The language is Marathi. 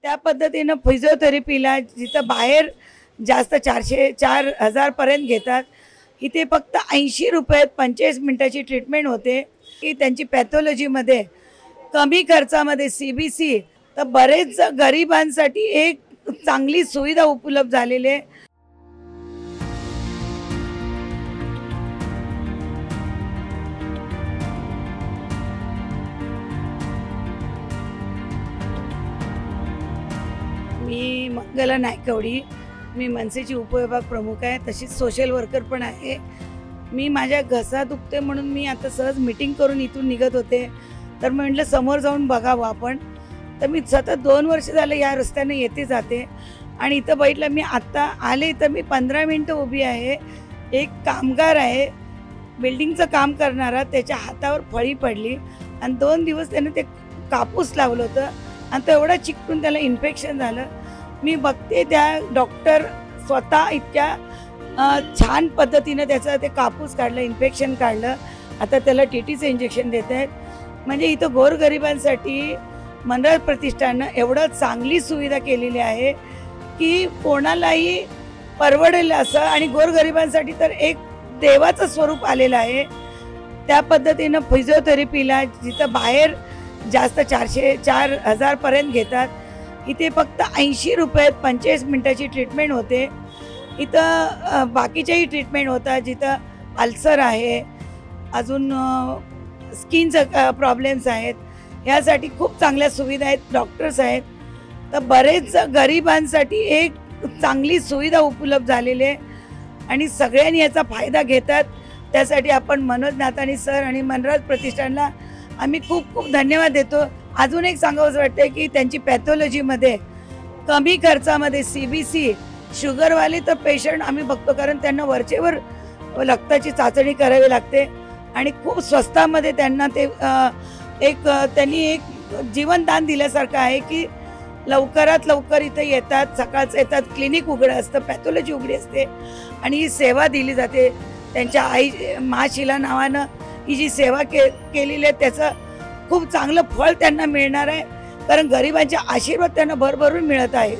त्या पद्धतीनं फिजिओथेरपीला जिथं बाहेर जास्त 400-4,000 पर्यंत घेतात, इथे फक्त 80 रुपयात 45 मिनिटाची ट्रीटमेंट होते की त्यांची पॅथॉलॉजीमध्ये कमी खर्चामध्ये CBC तर बरेच गरिबांसाठी एक चांगली सुविधा उपलब्ध झालेली आहे। मी मंगला नायकवडी, मी मनसेची उपविभाग प्रमुख आहे, तशीच सोशल वर्कर पण आहे। मी माझ्या घसा दुखते म्हणून मी आता सहज मीटिंग करून इथून निघत होते, तर म्हटलं समोर जाऊन बघावं आपण। तर मी सतत 2 वर्ष झाले या रस्त्याने येते जाते आणि इथं बघितलं मी आत्ता आले तर मी 15 मिनिटं उभी आहे। एक कामगार आहे बिल्डिंगचं काम करणारा, त्याच्या हातावर फळी पडली आणि 2 दिवस त्याने ते कापूस लावलं होतं आणि तो एवढा चिकटून त्याला इन्फेक्शन झालं। मी बघते त्या डॉक्टर स्वतः इतक्या छान पद्धतीने त्याचा ते कापूस काढलं, इन्फेक्शन काढलं, आता त्याला TTचं इंजेक्शन देत आहेत। म्हणजे इथं गोरगरिबांसाठी मनराज प्रतिष्ठाननं एवढं चांगली सुविधा केलेली आहे की कोणालाही परवडेल असं, आणि गोरगरिबांसाठी तर एक देवाचं स्वरूप आलेलं आहे। त्या पद्धतीनं फिजिओथेरपीला जिथं बाहेर जास्त 400-4,000 पर्यंत घेतात, इथे फक्त 80 रुपयात 45 मिनिटाची ट्रीटमेंट होते। इथं बाकीच्याही ट्रीटमेंट होतात, जिथं अल्सर आहे, अजून स्किनचं प्रॉब्लेम्स आहेत, यासाठी खूप चांगल्या सुविधा आहेत, डॉक्टर्स आहेत। तर बरेच गरिबांसाठी एक चांगली सुविधा उपलब्ध झालेली आहे आणि सगळ्यांनी याचा फायदा घेतात। त्यासाठी आपण मनोज नाथानी सर आणि मनराज प्रतिष्ठानला आम्ही खूप खूप धन्यवाद देतो। अजून एक सांगावंसं वाटतं की त्यांची पॅथॉलॉजीमध्ये कमी खर्चामध्ये CBC शुगरवाले तर पेशंट आम्ही बघतो, कारण त्यांना वरचेवर रक्ताची चाचणी करावी लागते आणि खूप स्वस्तामध्ये त्यांना ते त्यांनी एक जीवनदान दिल्यासारखं आहे की लवकरात लवकर इथे येतात, सकाळचं येतात, क्लिनिक उघडं असतं, पॅथॉलॉजी उघडी असते आणि ही सेवा दिली जाते। त्यांच्या आई महाशिला नावानं ही जी सेवा केलेली आहे त्याचं खूप चांगलं फळ त्यांना मिळणार आहे, कारण गरिबांचे आशीर्वाद त्यांना भरभरून मिळत आहेत।